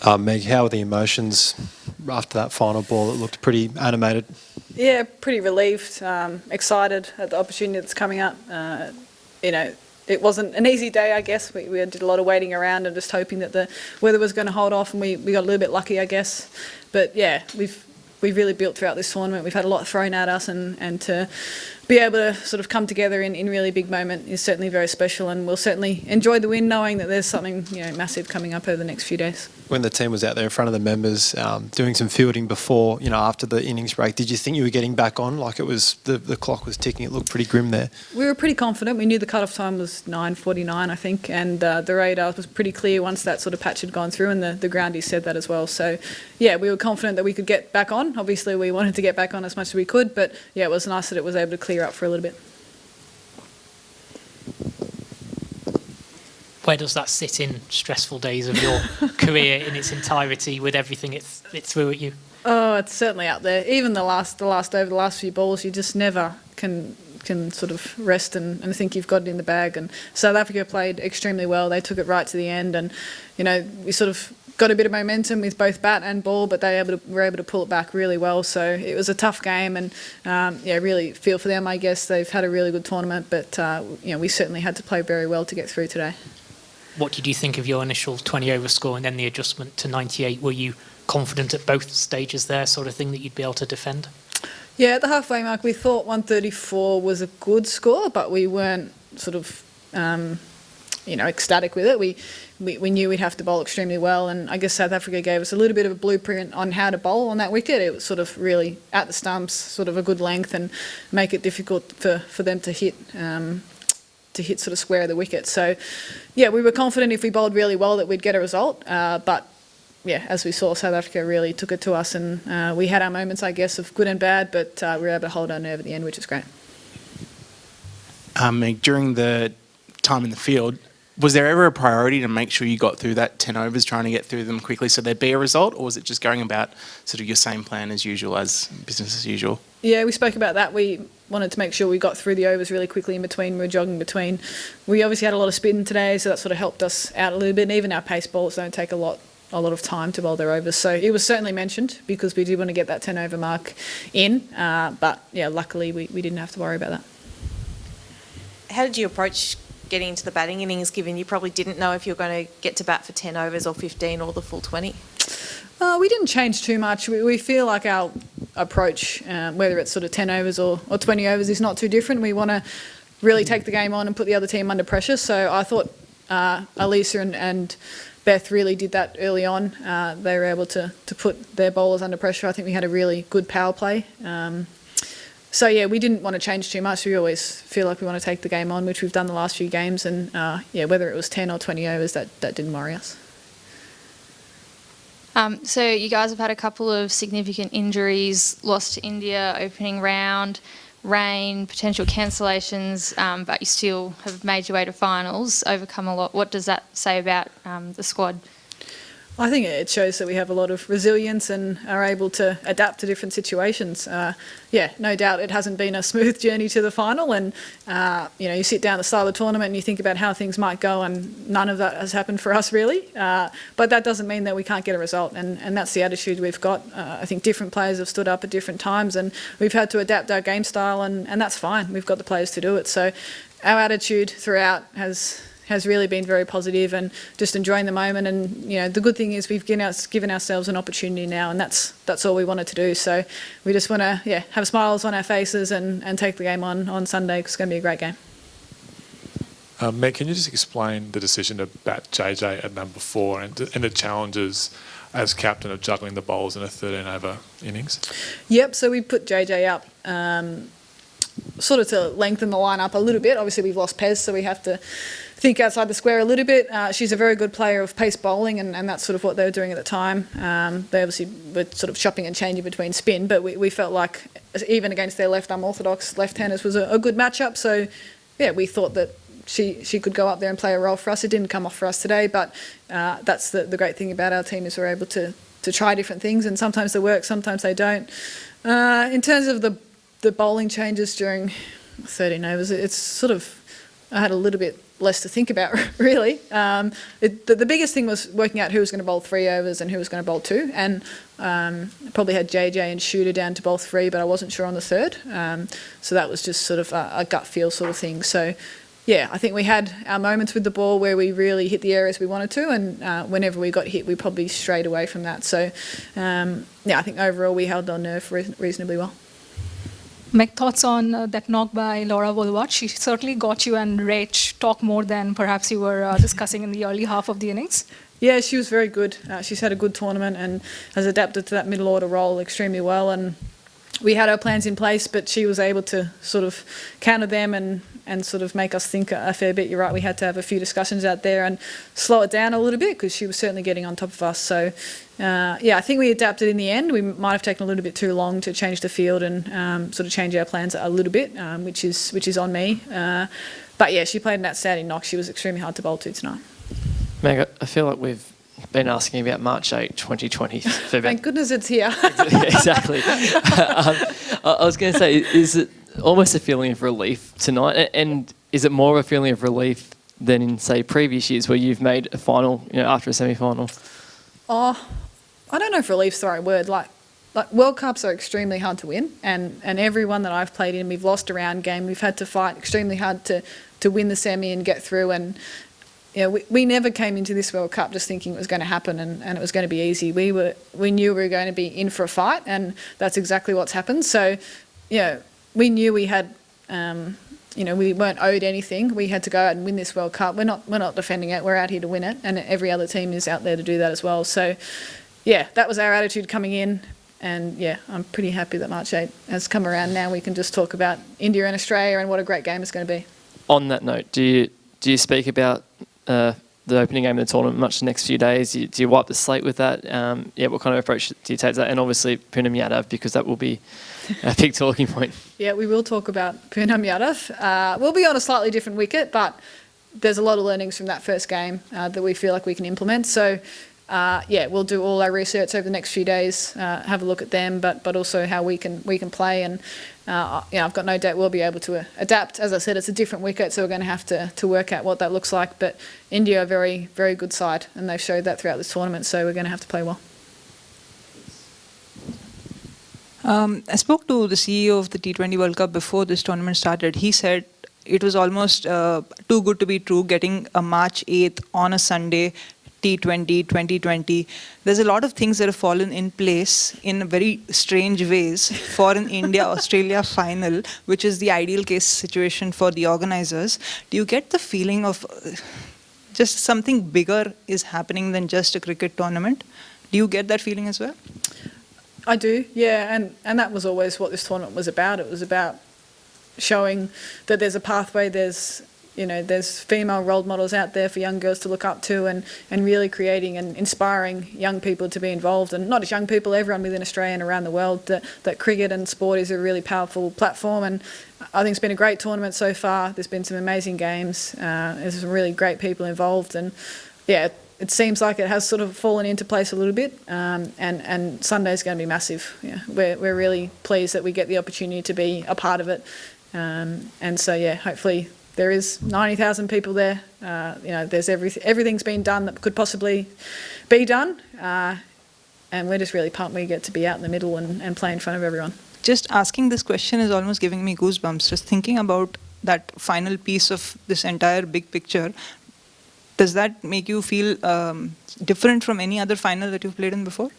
Meg, how were the emotions after that final ball? It looked pretty animated. Yeah, pretty relieved, excited at the opportunity that's coming up. It wasn't an easy day, I guess. We did a lot of waiting around and just hoping that the weather was going to hold off, and we got a little bit lucky, I guess. But yeah, we've really built throughout this tournament. We've had a lot thrown at us, and to be able to sort of come together in really big moment is certainly very special, and we'll certainly enjoy the win knowing that there's something massive coming up over the next few days. When the team was out there in front of the members doing some fielding before, after the innings break, did you think you were getting back on? Like it was the clock was ticking. It looked pretty grim there. We were pretty confident. We knew the cut-off time was 9:49, I think, and the radar was pretty clear once that sort of patch had gone through, and the groundies said that as well. So, yeah, we were confident that we could get back on. Obviously, we wanted to get back on as much as we could, but yeah, it was nice that it was able to clear up for a little bit. Where does that sit in stressful days of your career in its entirety with everything it threw at you? Oh, it's certainly up there. Even the last few balls, you just never can sort of rest and think you've got it in the bag. And South Africa played extremely well. They took it right to the end, and we sort of got a bit of momentum with both bat and ball, but were able to pull it back really well. So it was a tough game, and really feel for them. I guess they've had a really good tournament, but we certainly had to play very well to get through today. What did you think of your initial 20-over score and then the adjustment to 98? Were you confident at both stages there, sort of thing, that you'd be able to defend? Yeah, at the halfway mark, we thought 134 was a good score, but we weren't sort of, ecstatic with it. We knew we'd have to bowl extremely well, and I guess South Africa gave us a little bit of a blueprint on how to bowl on that wicket. It was sort of really at the stumps, sort of a good length, and make it difficult for them to hit sort of square of the wicket. So, yeah, we were confident if we bowled really well that we'd get a result. But, yeah, as we saw, South Africa really took it to us, and we had our moments, I guess, of good and bad, but we were able to hold our nerve at the end, which is great. Meg, during the time in the field, was there ever a priority to make sure you got through that 10 overs, trying to get through them quickly so there'd be a result, or was it just going about sort of your same plan as usual, as business as usual? Yeah, we spoke about that. We wanted to make sure we got through the overs really quickly in between. We were jogging between. We obviously had a lot of spin today, so that sort of helped us out a little bit. And even our pace bowls don't take a lot of time to bowl their overs. So it was certainly mentioned because we did want to get that 10-over mark in. But, yeah, luckily we didn't have to worry about that. How did you approach getting into the batting innings, given you probably didn't know if you were going to get to bat for 10 overs or 15 or the full 20? We didn't change too much. We feel like our approach, whether it's sort of 10 overs or 20 overs, is not too different. We want to really take the game on and put the other team under pressure. So I thought Alisa and Beth really did that early on. They were able to put their bowlers under pressure. I think we had a really good power play. So, yeah, we didn't want to change too much. We always feel like we want to take the game on, which we've done the last few games. And, whether it was 10 or 20 overs, that didn't worry us. So you guys have had a couple of significant injuries, lost to India opening round, rain, potential cancellations, but you still have made your way to finals, overcome a lot. What does that say about the squad? I think it shows that we have a lot of resilience and are able to adapt to different situations. No doubt it hasn't been a smooth journey to the final, and you sit down at the start of the tournament and you think about how things might go, and none of that has happened for us really. But that doesn't mean that we can't get a result, and that's the attitude we've got. I think different players have stood up at different times, and we've had to adapt our game style, and that's fine. We've got the players to do it. So our attitude throughout has really been very positive, and just enjoying the moment. And the good thing is we've given ourselves an opportunity now, and that's all we wanted to do. So we just want to have smiles on our faces and take the game on Sunday, because it's going to be a great game. Meg, can you just explain the decision to bat JJ at number 4 and the challenges as captain of juggling the bowls in a 13-over innings? Yep, so we put JJ up sort of to lengthen the line up a little bit. Obviously we've lost Pez, so we have to think outside the square a little bit. She's a very good player of pace bowling, and that's sort of what they were doing at the time. They obviously were sort of chopping and changing between spin, but we felt like even against their left unorthodox left-handers was a good matchup. So, yeah, we thought that she could go up there and play a role for us. It didn't come off for us today, but that's the great thing about our team, is we're able to try different things, and sometimes they work, sometimes they don't. In terms of the bowling changes during 13 overs, it's sort of, I had a little bit less to think about, really. The biggest thing was working out who was going to bowl 3 overs and who was going to bowl 2, and probably had JJ and Shooter down to bowl 3, but I wasn't sure on the third. So that was just sort of a gut feel sort of thing. So, yeah, I think we had our moments with the ball where we really hit the areas we wanted to, and whenever we got hit, we probably strayed away from that. So, I think overall we held our nerve reasonably well. Meg, thoughts on that knock by Laura Woolward? She certainly got you and Rach talk more than perhaps you were discussing in the early half of the innings. Yeah, she was very good. She's had a good tournament and has adapted to that middle order role extremely well. And we had our plans in place, but she was able to sort of counter them and sort of make us think a fair bit. You're right, we had to have a few discussions out there and slow it down a little bit because she was certainly getting on top of us. So, I think we adapted in the end. We might have taken a little bit too long to change the field and sort of change our plans a little bit, which is on me. But yeah, she played an outstanding knock. She was extremely hard to bowl to tonight. Meg, I feel like we've been asking about March 8, 2020. Thank goodness it's here. Exactly. I was going to say, is it almost a feeling of relief tonight? And is it more of a feeling of relief than in, say, previous years where you've made a final, after a semi-final? Oh, I don't know if relief's the right word. Like World Cups are extremely hard to win, and every one that I've played in, we've lost a round game. We've had to fight extremely hard to win the semi and get through. And we never came into this World Cup just thinking it was going to happen and it was going to be easy. We knew we were going to be in for a fight, and that's exactly what's happened. So, we knew we had, we weren't owed anything. We had to go out and win this World Cup. We're not defending it. We're out here to win it, and every other team is out there to do that as well. So, that was our attitude coming in. And I'm pretty happy that March 8 has come around. Now we can just talk about India and Australia and what a great game it's going to be. On that note, do you speak about the opening game of the tournament much the next few days? Do you wipe the slate with that? What kind of approach do you take to that? And obviously Poonam Yadav, because that will be a big talking point. Yeah, we will talk about Poonam Yadav. We'll be on a slightly different wicket, but there's a lot of learnings from that first game that we feel like we can implement. So, we'll do all our research over the next few days, have a look at them, but also how we can play. And I've got no doubt we'll be able to adapt. As I said, it's a different wicket, so we're going to have to work out what that looks like. But India are a very, very good side, and they've showed that throughout this tournament, so we're going to have to play well. I spoke to the CEO of the T20 World Cup before this tournament started. He said it was almost too good to be true, getting a March 8th on a Sunday, T20, 2020. There's a lot of things that have fallen in place in very strange ways for an India-Australia final, which is the ideal case situation for the organizers. Do you get the feeling of just something bigger is happening than just a cricket tournament? Do you get that feeling as well? I do, yeah, and that was always what this tournament was about. It was about showing that there's a pathway, there's female role models out there for young girls to look up to, and really creating and inspiring young people to be involved, and not just young people, everyone within Australia and around the world, that cricket and sport is a really powerful platform. And I think it's been a great tournament so far. There's been some amazing games. There's some really great people involved, and it seems like it has sort of fallen into place a little bit, and Sunday's going to be massive. Yeah, we're really pleased that we get the opportunity to be a part of it, and so hopefully there is 90,000 people there. There's everything's been done that could possibly be done, and we're just really pumped we get to be out in the middle and play in front of everyone. Just asking this question is almost giving me goosebumps. Just thinking about that final piece of this entire big picture. Does that make you feel different from any other final that you've played in before?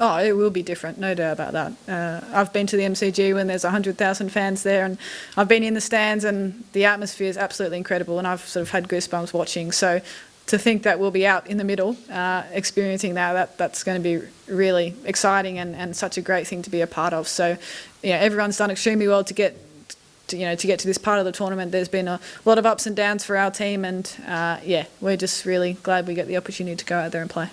Oh, it will be different, no doubt about that. I've been to the MCG when there's 100,000 fans there, and I've been in the stands, and the atmosphere is absolutely incredible, and I've sort of had goosebumps watching. So to think that we'll be out in the middle experiencing that's going to be really exciting and such a great thing to be a part of. So everyone's done extremely well to get to this part of the tournament. There's been a lot of ups and downs for our team, and we're just really glad we get the opportunity to go out there and play.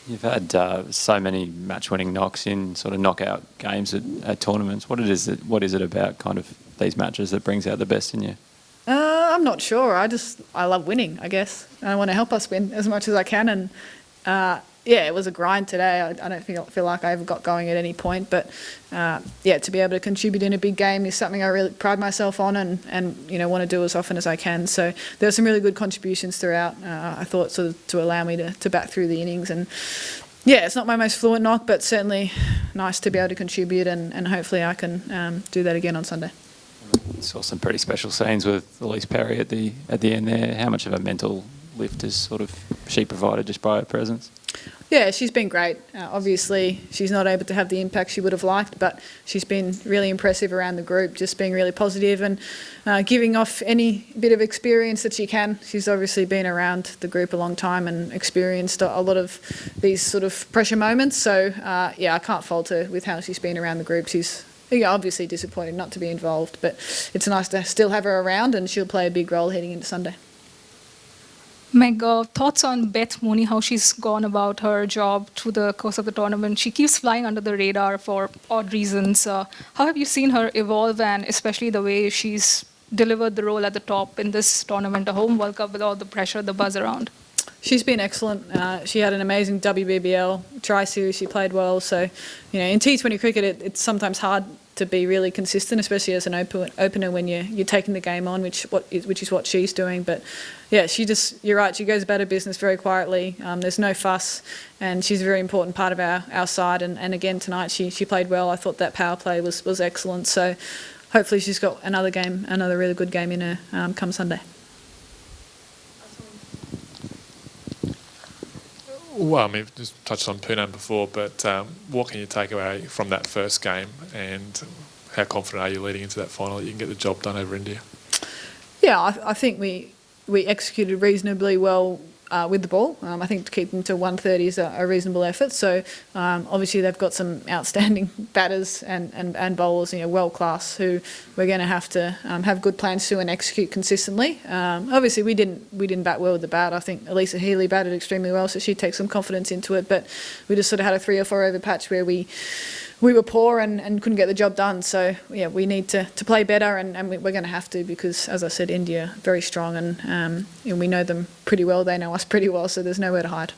You've had so many match-winning knocks in sort of knockout games at tournaments. What is it about kind of these matches that brings out the best in you? I'm not sure. I love winning, I guess. I want to help us win as much as I can, and yeah, it was a grind today. I don't feel like I ever got going at any point, but yeah, to be able to contribute in a big game is something I really pride myself on, and want to do as often as I can. So there were some really good contributions throughout. I thought sort of to allow me to bat through the innings, and yeah, it's not my most fluent knock, but certainly nice to be able to contribute, and hopefully I can do that again on Sunday. Saw some pretty special scenes with Elise Perry at the end there. How much of a mental lift has she provided just by her presence? Yeah, she's been great. Obviously, she's not able to have the impact she would have liked, but she's been really impressive around the group, just being really positive and giving off any bit of experience that she can. She's obviously been around the group a long time and experienced a lot of these sort of pressure moments. So, yeah, I can't fault her with how she's been around the group. She's obviously disappointed not to be involved, but it's nice to still have her around, and she'll play a big role heading into Sunday. Meg, thoughts on Beth Mooney, how she's gone about her job through the course of the tournament? She keeps flying under the radar for odd reasons. How have you seen her evolve, and especially the way she's delivered the role at the top in this tournament, a home World Cup with all the pressure, the buzz around? She's been excellent. She had an amazing WBBL tri-series. She played well. So, in T20 cricket, it's sometimes hard to be really consistent, especially as an opener when you're taking the game on, which is what she's doing. But yeah, you're right. She goes about her business very quietly. There's no fuss, and she's a very important part of our side. And again tonight, she played well. I thought that power play was excellent. So hopefully she's got another really good game in her come Sunday. Well, I mean, we've just touched on Poonam before, but what can you take away from that first game, and how confident are you leading into that final that you can get the job done over India? Yeah, I think we executed reasonably well with the ball. I think to keep them to 130 is a reasonable effort. So obviously they've got some outstanding batters and bowlers, world class, who we're going to have good plans to and execute consistently. Obviously we didn't bat well with the bat. I think Elisa Healy batted extremely well, so she takes some confidence into it. But we just sort of had a 3 or 4 over patch where we were poor and couldn't get the job done. So yeah, we need to play better, and we're going to have to, because, as I said, India very strong, and we know them pretty well. They know us pretty well, so there's nowhere to hide.